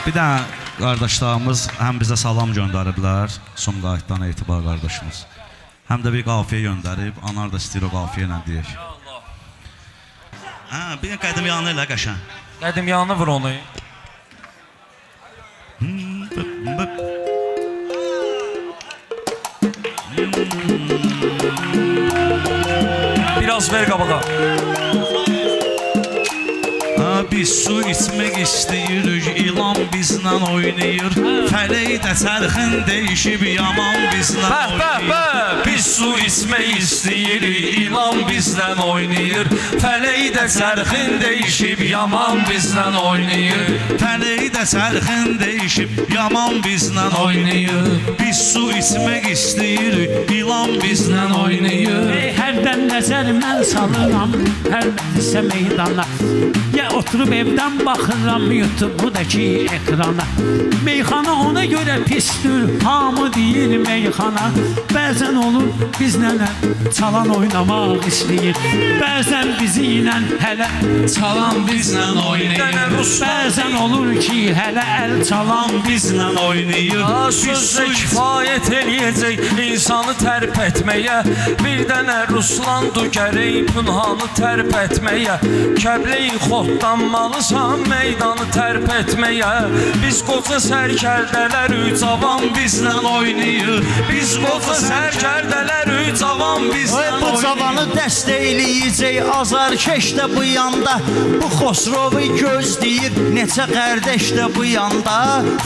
Bir də qardaşlarımız həm bizə salam göndəriblər, Sumqayıtdan Etibar qardaşımız. Həm də bir qafiyə göndərib, anar da istəyir o qafiyə ilə deyək. Bir qədim yanı ilə qəşən. Qədim yanı vur onu. Biraz ver qabağa. Biz su içmək istəyirik, ilan bizlə oynayır. Fələkdə çərxin dəyişib, yaman bizlə oynayır. Biz su içmək istəyirik, ilan bizlə oynayır. Fələkdə çərxin dəyişib, yaman bizlə oynayır. Fələkdə çərxin dəyişib, yaman bizlə oynayır. Biz su içmək istəyirik, ilan bizlə oynayır. Hərdən nəzər mən salıram, hərdən isə meydana. Ya oturub evdən baxıram YouTube-dakı ekrana. Meyxana ona görə pisdir, hamı deyir meyxana. Bəzən olur bizlə çalan oynamaq istəyir. Bəzən bizi ilə hələ çalan bizlə oynayır. Bəzən olur ki hələ əl çalan bizlə oynayır. Sözlə kifayət eləyəcək insanı tərp etməyə. Bir dənə Ruslandu gərək pünhanı tərp etməyə. Kəblə-i xotdan malısan meydanı tərp etməyə. Biz qoca sərkərdələr cavan bizlə oynayır. Biz qoca sərkərdələr cavan bizlə oynayır. Bu cavanı dəstəkləyəcək azarkeş də bu yanda. Bu Xosrovu gözləyir neçə qardaş da bu yanda.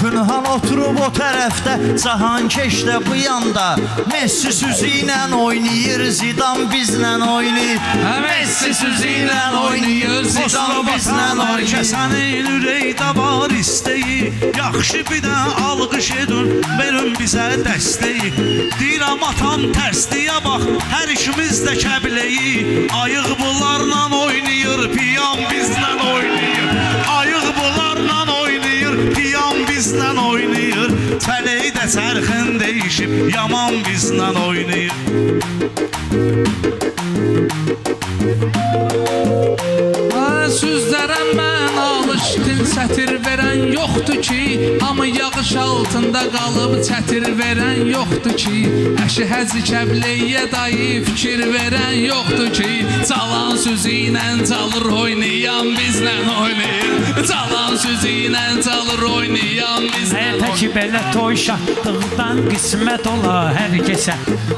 Pünhan oturub o tərəfdə, Cahankeş də bu yanda. Messi sözü ilə oynayır, Zidane bizlə oynayır. Messi sözü ilə oynayır, Zidane bizlə oynayır. Sənin ürəkdə var istəyi, yaxşı bir də alqış edin, verin bizə dəstəyi. Deyirəm atam tərsliyə bax, hər işimiz də Kəbləyi. Ayıq bunlarla oynayır, piyan bizlə oynayır. Ayıq bunlarla oynayır, piyan bizlə oynayır. Fələkdə çərxin dəyişib, yaman bizlə oynayır. Sözlərə mən alışdım, sətir verən yoxdur ki. Hamı yağış altında qalıb, çətir verən yoxdur ki. Əşi həzi Kəbləyə dayı fikir verən yoxdur ki. Çalan sözü ilə çalır, oynayan bizlə oynayır. Çalan sözü ilə çalır, oynayan bizlə oynayır. Tək belə toy şadlıqdan qismət ola hər kəsə.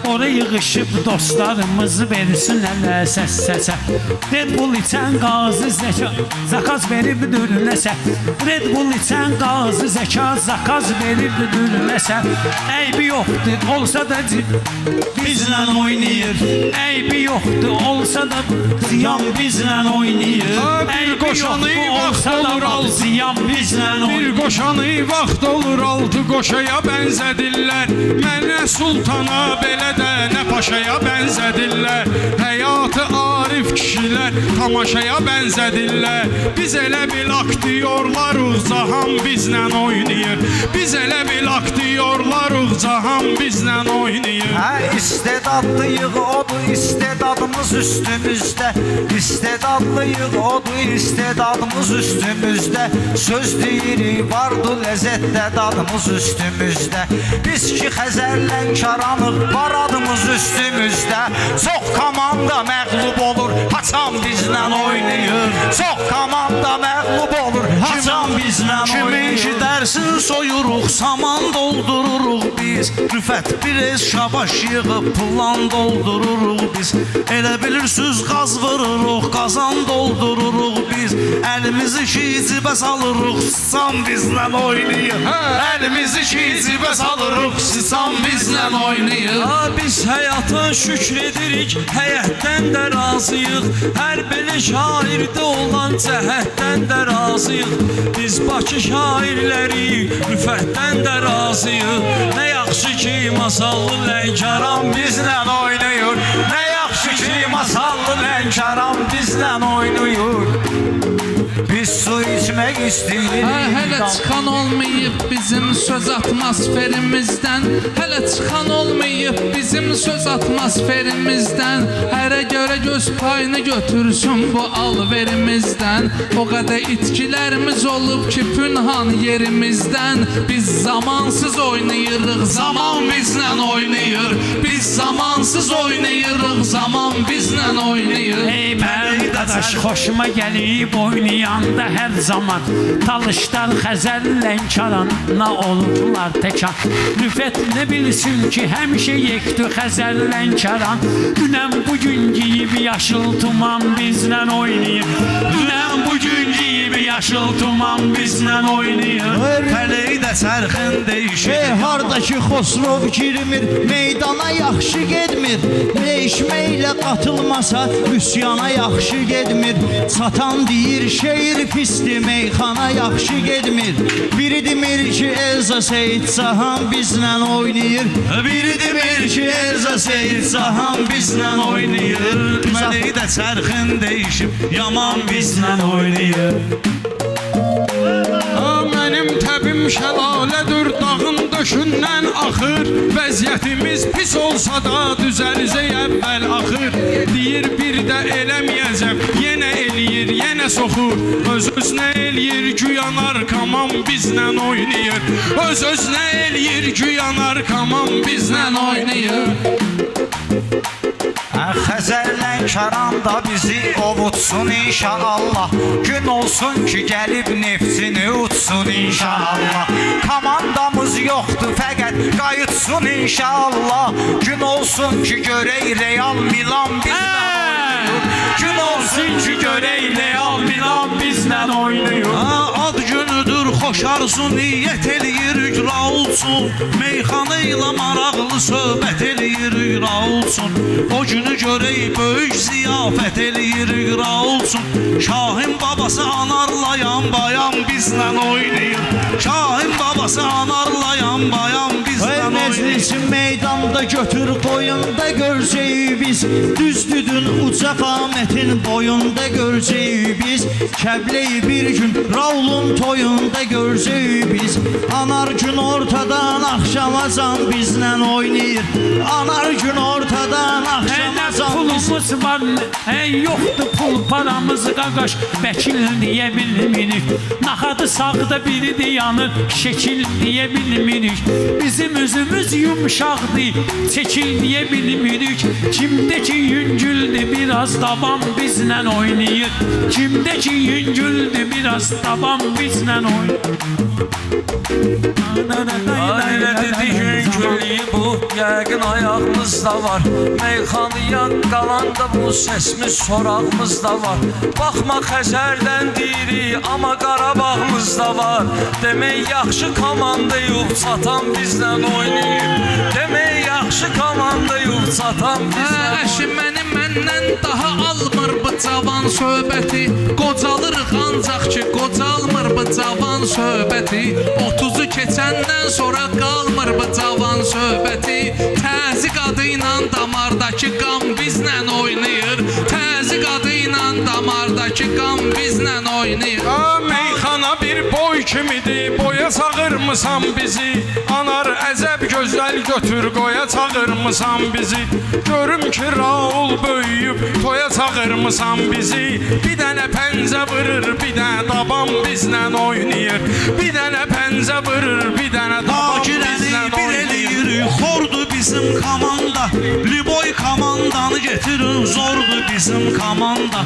Oraya yığışıb dostlarımız versin hələ səs-səsə. Red Bull içən qazı zəka, zakaz verib dürləsə. Red Bull içən qazı zəka, zakaz verib dürləsə. Eybi yoxdur, olsa da bizlə oynayır. Eybi yoxdur, olsa da ziyan bizlə oynayır. Bir qoşanı vaxt olur altı, ziyan bizlə oynayır. bir qoşanı vaxt olur altı qoşaya bənzədirlər. Mənə sultana belə də nə paşaya bənzədirlər. Həyatı arif kişilər tamaşaya bənzədirlər. Biz elə bil aktyorlarıq, cahan bizlə oynayır. Biz elə bil aktyorlarıq, cahan bizlə oynayır. İstedadlıyıq odur, istedadımız üstümüzdə. İstedadlıyıq odur, istedadımız üstümüzdə. Söz deyirik, vardı ləzzətdə dadımız üstümüzdə. Biz ki Xəzərlə karanıq, var adımız üstümüzdə. Çox komanda məğlub olur, haçan bizlə oynayır. Çox komanda məğlub olur, haçan bizlə Kimin ki oynayır. dərsin soyuruq, saman doldururuq biz. Rüfət bir şabaş yığıb, plan doldururuq biz. Elə bilirsiniz qaz vururuq, qazan doldururuq biz. Əlimizi ki cibə salırıq, sisan bizlə oynayır. Əlimizi ki cibə salırıq, sisan bizlə oynayır. Biz həyata şükür edirik, həyətdən də razıyıq. Hər belə şairdə olan cəhətdən də razıyıq. Biz Bakı şairləri, rüfətdən də razıyıq. Nə yaxşı ki masallı Lənkəran bizlə oynayır. Nə yaxşı ki masallı Lənkəran bizlə oynayır. Biz su içmek istəyir. Hələ çıxan olmayıb bizim söz atmosferimizdən. Hələ çıxan olmayıb bizim söz atmosferimizdən. Hərə görə göz payını götürsün bu alverimizdən. O qədər itkilərimiz olub ki pünhan yerimizdən. Biz zamansız oynayırıq, zaman bizlə oynayır. Biz zamansız oynayırıq, zaman bizlə oynayır. Ey mənim dadaş, xoşuma gəlib oynayanda hər zaman. Talışlar Xəzər Lənkərana olublar təkan. Rüfət nə bilsin ki həmişə yekdi Xəzər Lənkəran. Dünən bugün giyib yaşıl tuman bizlə oynayır. Dünən bugün giyib yaşıl tuman bizlə oynayır. Fələkdə çərxin dəyişir. Hardakı Xosrov girmir, meydana yaxşı gedmir. Leşməklə qatılmasa üsyana yaxşı gedmir. Satan deyir şeir pisdir, meyxana yaxşı gedmir. Biri demir ki Elza Seyid Cahan bizlə oynayır. Biri demir ki Elza Seyid Cahan bizlə oynayır. Fələkdə çərxin dəyişib, yaman bizlə oynayır. Mənim təbim şəlalədir, dağın döşündən axır. Vəziyyətimiz pis olsa da düzələcək əvvəl axır. Deyir bir də eləməyəcəm, yenə eləyir, yenə soxur. Öz-özünə eləyir, güyanar kaman bizlə oynayır. Öz-özünə eləyir, güyanar kaman bizlə oynayır. Xəzər Lənkəran da bizi ovutsun inşallah. Gün olsun ki gəlib neftini utsun inşallah. Komandamız yoxdur fəqət qayıtsın inşallah. Gün olsun ki görək Real Milan bizlə oynayır. Gün olsun ki görək Real Milan bizlə oynayır. Ad günüdür, xoş arzu niyyət eləyir, ra olsun. Meyxana ilə maraqlı söhbət eləyir, ra olsun. O günü görək böyük ziyafət eləyir, ra olsun. Şahin babası anarlayan bayan bizlə oynayır. Şahin babası anarlayan bayan bizlə oynayır. Məclisin meydanda götür qoyunda görəcəyik biz. Düzdüdün uca qamətin boyunda görəcəyik biz. Kəbləyi bir gün Raulun toyunda görəcəyik biz. Anar gün ortadan axşamacan bizlə oynayır. Anar gün ortadan axşamacan Pulumuz var, yoxdur pul paramız qaqaş. Vəkil deyə bilmirik. Naxadı sağda biridir yanır, şəkil deyə bilmirik. Bizim üzümüz yumşaqdır, çəkil deyə bilmirik. Kimdəki yüngüldür, biraz davam bizlə oynayır. Kimdəki yüngüldür, biraz davam bizlə oynayır. Ailə dedi yüngüllüyü bu, yəqin ayağımızda var. Meyxanıya qalanda bu sesimiz sorağımızda var. Baxma Xəzərdən deyirik, amma Qarabağımızda var. Demək yaxşı komandayıb çatan bizlə oynayır. Demək yaxşı komandayıb çatan bizlə oynayır. Əşi məni məndən daha almır bu cavan söhbəti. Qocalırıq ancaq ki qocalmır bu cavan söhbəti. 30'u keçəndən sonra qalmır bu cavan söhbəti. Təzi qadı ilə damardakı qan bizlə oynayır. Təzi qadı ilə damardakı qan bizlə oynayır. Meyxana bir boy kimidir, boya çağırmısan bizi. Anar əzəb gözəl götür, qoya çağırmısan bizi. Görüm ki Raul böyüyüb, toya çağırmısan bizi. Bir dənə pəncə vırır, bir dənə daban bizlə oynayır. Bir dənə pəncə vırır, bir dənə daban bizlə bir oynayır. eləyir, xordur bizim komanda. Liboy komandanı getirin, zordur bizim komanda.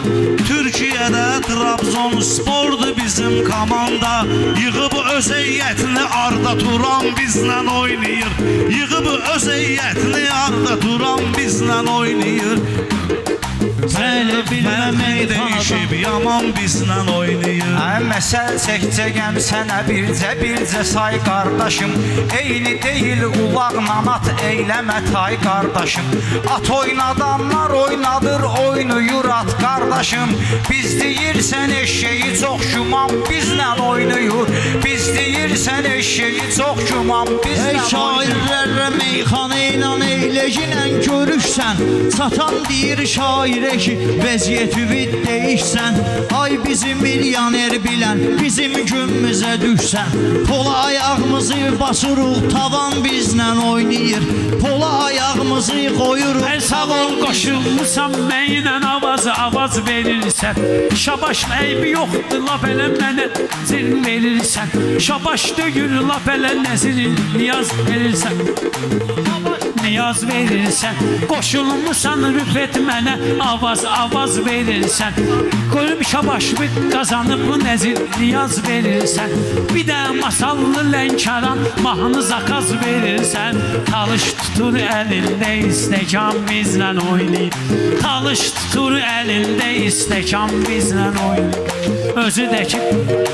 Türkiyədə Trabzonspordur bizim komanda. Yığıb öz heyətini Arda Turan bizlə oynayır. Yığıb öz heyətini Arda Turan bizlə oynayır. Hələ bilməmək Dəyişib yaman bizlə oynayır. Məsəl çəkəcəm sənə bircə say qardaşım. Eyni deyil ulaqla at eyləmə tay qardaşım. At oynadanlar oynadır, oynayır at qardaşım. Biz deyirsən eşeği çox şuman bizlə oynayır. Biz deyirsən Görürsən eşeği çox güman Ey bizlə şairlərlə meyxana ilə eyləginlə görüşsən Satan deyir şairə ki vəziyyəti deyişsən Ay bizi milyoner bilən bizim günümüzə düşsən Pola ayağımızı basırıq tavan bizlə oynayır Pola ayağımızı qoyuruq Ey sağ ol qoşulmusan mənlə avaz verirsən Şabaşla eybi yoxdur laf elə mənə zil verirsən Şabaş döyür laf elə nəzirin niyaz verirsən Niyaz verirsən Qoşulmusan rüfet mənə avaz verirsən Qoyub şabaş qazanıb bu nəzir niyaz verirsən Bir də masallı lənkaran mahnı zakaz verirsən Talış tutur əlində istəkan bizlə oynayır Talış tutur əlində istəkan bizlə oynayır Özü də ki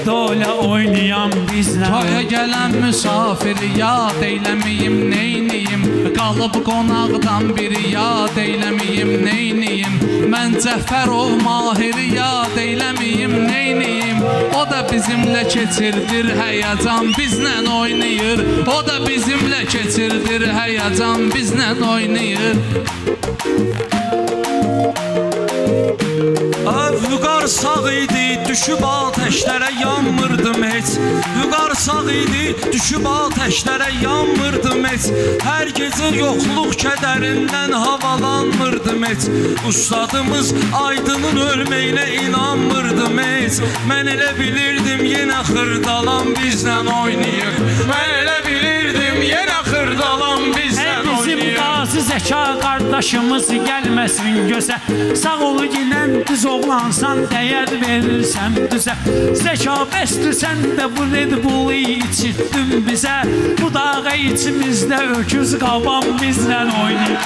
dola oynayan bizlə Toya gələn müsafiri yad eyləməyim neyniyim Qalıb qonaqdan biri yad eyləməyim neyniyim Mən Cəfərov Mahiri yad eyləməyim neyniyim O da bizimlə keçirdir həyəcan bizlə oynayır O da bizimlə keçirdir həyəcan bizlə oynayır Vüqar sağ idi, düşüb ateşlərə yanmırdım heç Vüqar sağ idi, düşüb ateşlərə yanmırdım heç Hər gecə yoxluq kədərindən havalanmırdım heç Ustadımız Aydının ölməyinə inanmırdım heç Mən elə bilirdim yenə xırdalan bizlə oynayır Mən elə bilirdim yenə xırdalan bizlə Bizim oynayır Qazi Zəka qardaşımız gəlməsin gözə Sağ ol ginən düz oğlansan dəyər verirsən düzə Zəka bəstürsən də bu Red Bull'u içirdin bizə Bu dağa içimizdə öküz qaban bizlə oynayır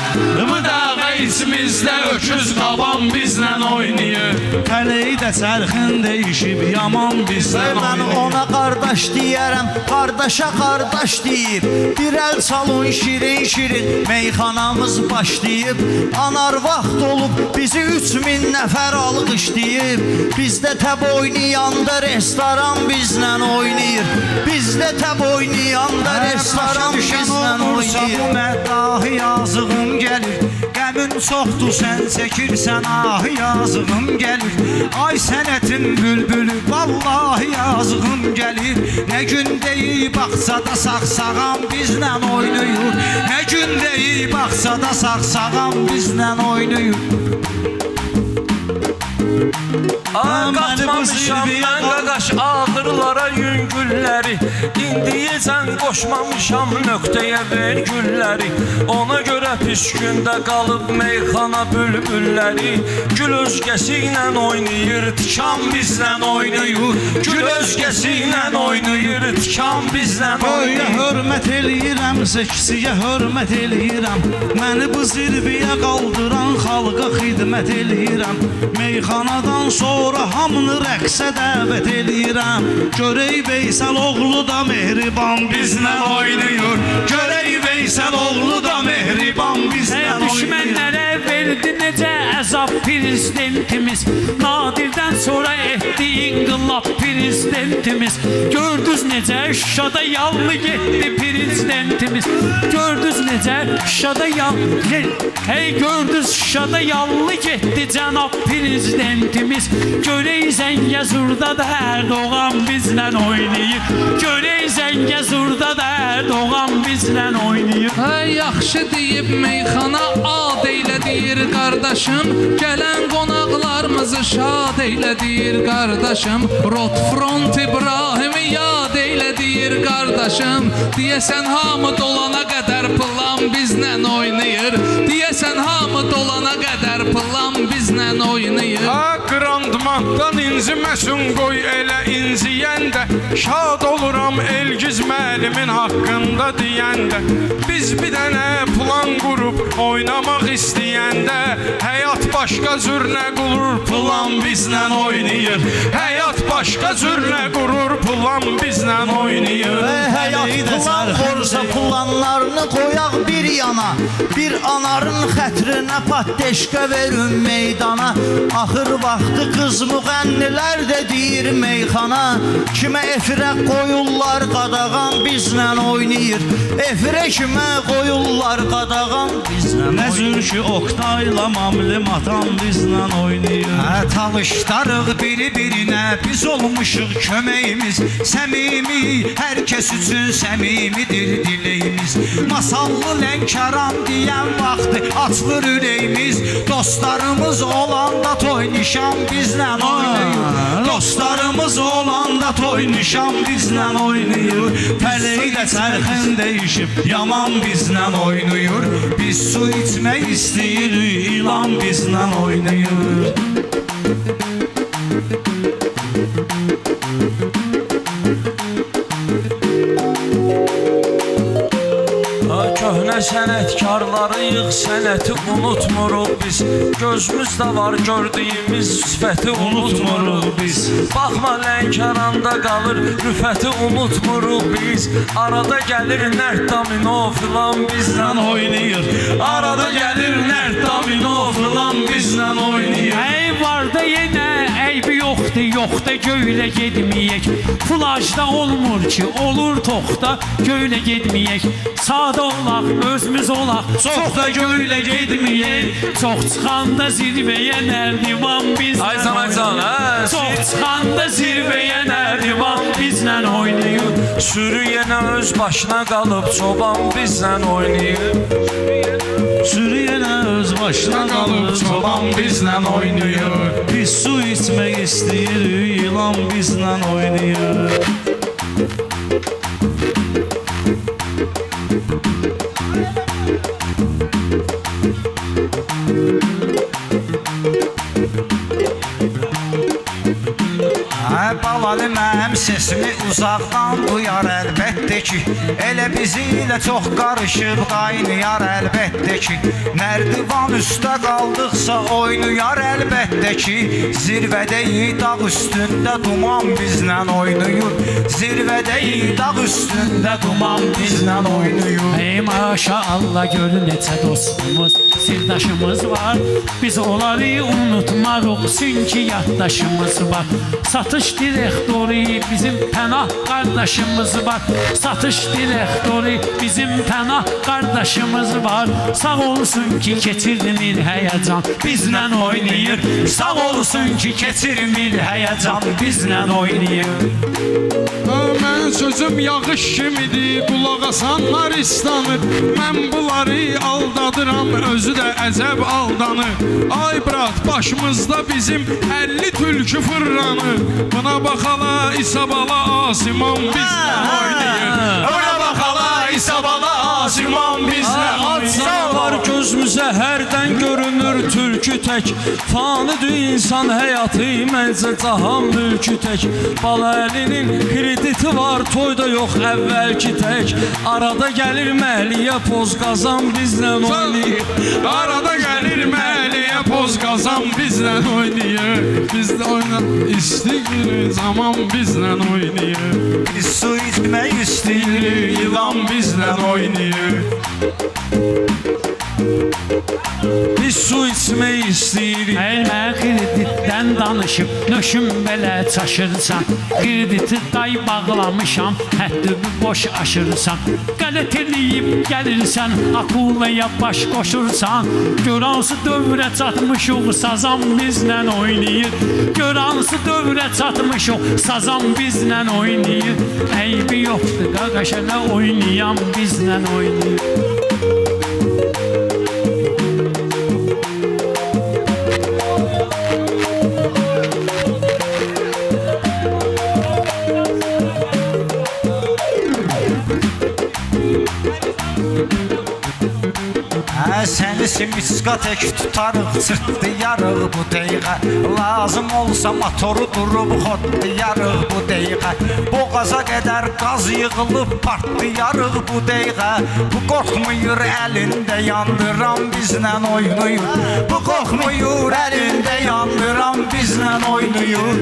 Bu dağa içimizdə öküz qaban bizlə oynayır Tələyi də sərxin deyişib yaman bizdən Mən ona qardaş deyərəm qardaşa qardaş deyib Bir əl salın şirin şirin meyxanamız başlayıb Anar vaxt olub bizi 3000 nəfər alqışlayıb Bizdə təb oynayanda restoran bizlə oynayır Bizdə təb oynayanda restoran bizlə Bu oynayır mədahı yazığım gəlir Qəmin çoxdur sən çəkirsən ah yazığım gəlir Ay sənətin bülbülü vallahi yazığım gəlir Nə gün deyib bağçada sağsağam bizlə oynayır Nə gün deyib bağçada sağsağam bizlə oynayır Qatmamışam mən qaqaş ağırlara yüngülləri İndiyəcən qoşmamışam nöqtəyə vergülləri Ona görə pis gündə qalıb meyxana bülbülləri Gül özgəsi ilə oynayır, tikan bizlə oynayır Gül özgəsi ilə oynayır, tikan bizlə Boya oynayır hörmət eləyirəm, seksiyə hörmət eləyirəm Məni bu zirviyə qaldıran xalqa xidmət eləyirəm Meyxanadan sonra hamını rəqsə dəvət eləyirəm Görək Veysel oğlu da mehriban bizlə oynayır Görək Veysel oğlu da mehriban bizlə oynayır Düşmənlərə verdi necə əzab prezidentimiz Nadirdən sonra etdi inqilab prezidentimiz Gördünüz necə Şuşada yallı getdi prezidentimiz Gördünüz necə Şuşada yallı Hey gördünüz Şuşada yallı getdi cənab prezidentimiz Görək Zəngəzurda da Erdoğan bizlə oynayır Görək Zəngəzurda da Erdoğan bizlə oynayır Hey yaxşı deyib meyxana ad eylə deyir qardaşım Gələn qonaqlarımızı şad eylə deyir qardaşım Rot front İbrahimi yad eylə deyir qardaşım Deyəsən hamı dolana qədər plan bizlə oynayır Deyəsən hamı dolana qədər plan bizlə oynayır Qrandmandan inciməsin qoy elə inciyəndə Şad oluram Elgiz müəllimin haqqında deyəndə Biz bir dənə plan qurub oynamaq istəyəndə Həyat başqa cürlə qurur plan bizlə oynayır Həyat başqa cürlə qurur plan bizlə oynayır Həyat plan qorsa planlarını qoyaq bir bir yana. Bir anarın xətrinə patdeşka verin meydana. Axır vaxtı qız müğənnilər də deyir meyxana. Kimə efirə qoyurlar qadağan bizlə oynayır. Efirə kimə qoyurlar qadağan bizlə Nə oynayır. zülkü Oktayla Mamlim atam bizlə oynayır. Tanışdarıq biri-birinə, biz olmuşuq köməyimiz səmimi, hər kəs üçün səmimidir diləyimiz. Masallı Lənkəran deyən vaxtı açılır ürəyimiz. Dostlarımız olanda toy nişan bizlə oynayır. Dostlarımız olanda toy nişan bizlə oynayır. Fələkdə çərxin dəyişib yaman bizlə oynayır. Biz su içmək İstəyirik ilan bizlə oynayır. Köhnə sənətkarlarıyıq, sənəti unutmuruq biz. Gözümüzdə var gördüyümüz sifəti unutmuruq biz. Baxma Lənkəranda qalır, rüfəti unutmuruq biz. Arada gəlir nərd domino filan bizlə oynayır. Arada gəlir nərd domino filan bizlə oynayır. Ey vardı yenə, eybi yoxdur, yoxda göylə gedməyək. Plajda olmur ki, olur toxda, göylə gedməyək. Sağda olaq, özümüz olaq, çox da göylə gedməyək. Çox çıxanda zirvəyə nərdivan bizlə Aycan, oynayır. Çox çıxanda zirvəyə nərdivan bizlə oynayır. Sürü yenə öz başına qalıb, çoban bizlə oynayır. Sürü yenə öz başına qalıb çoban bizlə oynayır. Biz su içmək istəyirik, ilan bizlə oynayır. Balalı mənim sesimi uzaqdan duyar əlbəttə ki. Elə bizi ilə çox qarışıb qaynayar əlbəttə ki. Nərdivan üstə qaldıqsa oynayar əlbəttə ki. Zirvədəyik dağ üstündə duman bizlə oynayır. Zirvədəyik dağ üstündə duman bizlə oynayır. Ey maşallah gör neçə dostumuz, sirdaşımız var. Biz onları unutmarıq çünki yaddaşımız var. Satış direktori bizim pənah qardaşımız var. Satış direktori bizim pənah qardaşımız var. Sağ olsun ki keçirmir həyəcan bizlə oynayır. Sağ olsun ki keçirmir həyəcan bizlə oynayır. Mən sözüm yağış kimidir, qulaq asanlar istanır. Mən bunları aldadıram, özü də əzəb aldanır. Ay brat, başımızda bizim 50 tülkü fırlanır. Buna baxala İsabala Asiman bizlə oynayır. Buna baxala İsabala Asiman bizlə oynayır. Var gözümüzə hərdən görünür türkü tək. Fanidir insan həyatı, məncə cahan mülkü tək. Balalinin krediti var, toyda yox əvvəlki tək. Arada gəlir məhliyə poz qazan bizlə oynayır. Arada gəlir məhliyə poz qazan bizlə oynayır. Biz də oyna istiqir zaman bizlə oynayır. Biz su içmək istəyirik, Yılan bizlə oynayır. Biz su içmək istəyirik. Elmə kreditdən danışıb nöşüm belə çaşırsan. Krediti day bağlamışam, həddimi boş aşırsan. Qələt eləyib gəlirsən, akulaya baş qoşursan. Gör hansı dövrə çatmışıq, sazan bizlə oynayır. Gör hansı dövrə çatmışıq, sazan bizlə oynayır. Eybi yoxdur, qaqaşələ oynayan bizlə oynayır. səni simiska tək tutarıq, çırtdıyarıq bu dəqiqə. Lazım olsa motoru durub xodlayarıq bu dəqiqə. Boğaza qədər qaz yığılıb partlayarıq bu dəqiqə. Bu qorxmuyur əlində yandıran bizlə oynayır. Bu qorxmuyur əlində yandıran bizlə oynayır.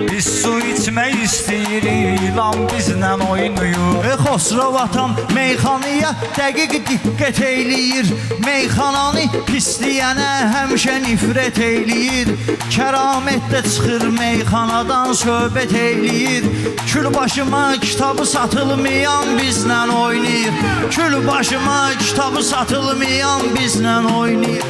Biz su içmək istəyirik, ilan bizlə oynayır. Xosrov atam meyxanıya dəqiq diqqət eyləyir. Meyxananı pisliyənə həmişə nifrət eyləyir. Kəramətdə çıxır meyxanadan söhbət eyləyir. Kül başıma kitabı satılmayan bizlə oynayır. Kül başıma kitabı satılmayan bizlə oynayır.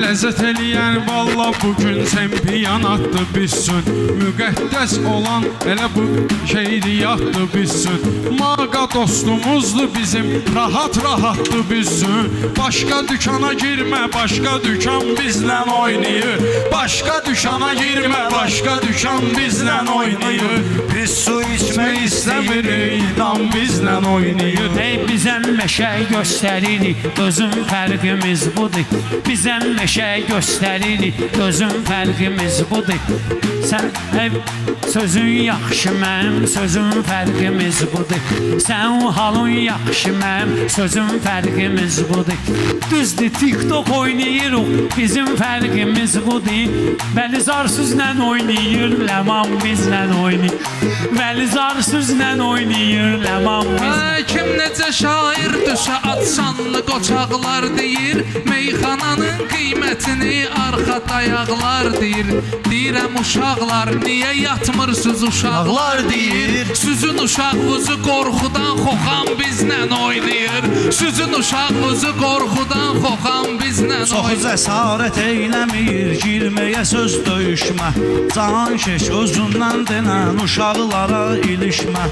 Ləzzət eləyən valla bugün çempionatdır bizsün. Müqəddəs olan elə bu şeiriyyatdır bizsün. Maqa dostumuzdur bizim, rahat-rahatdır bizsün. Başqa dükana girmə, başqa dükan bizlə oynayır. Başqa dükana girmə, başqa dükan bizlə oynayır. Biz su içmək istəmirik, İlan bizlə oynayır. Ey bizə meşə göstəririk, özün fərqimiz budur. Bizə meşə göstəririk, özün fərqimiz budur. Sən ev sözün yaxşı, mənim sözün fərqimiz budur. Sən halın yaxşı, mənim sözün fərqimiz budur. Düzdür, TikTok oynayırıq, bizim fərqimiz budur. Bəlizarsızla oynayır, Ləman bizlə oynayır. Bəlizarsızla oynayır, Ləman bizlə. Kim necə şairdirsə atsanlı qoçaqlar deyir. Meyxananın qiymətini arxa dayaqlar deyir. Deyirəm uşaqlar, niyə yatmırsınız uşaqlar deyir. Süzün uşağınızı qorxudan xoxan bizlə oynayır. Süzün uşağınızı qorxudan xoxan bizlə Çox oynayır. cəsarət eyləmir, girməyə söz döyüşmə. Cahan keş özündən denən uşaqlara ilişmə.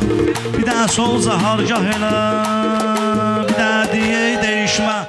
Bir də solca harcah elə, bir də deyək deyişmə.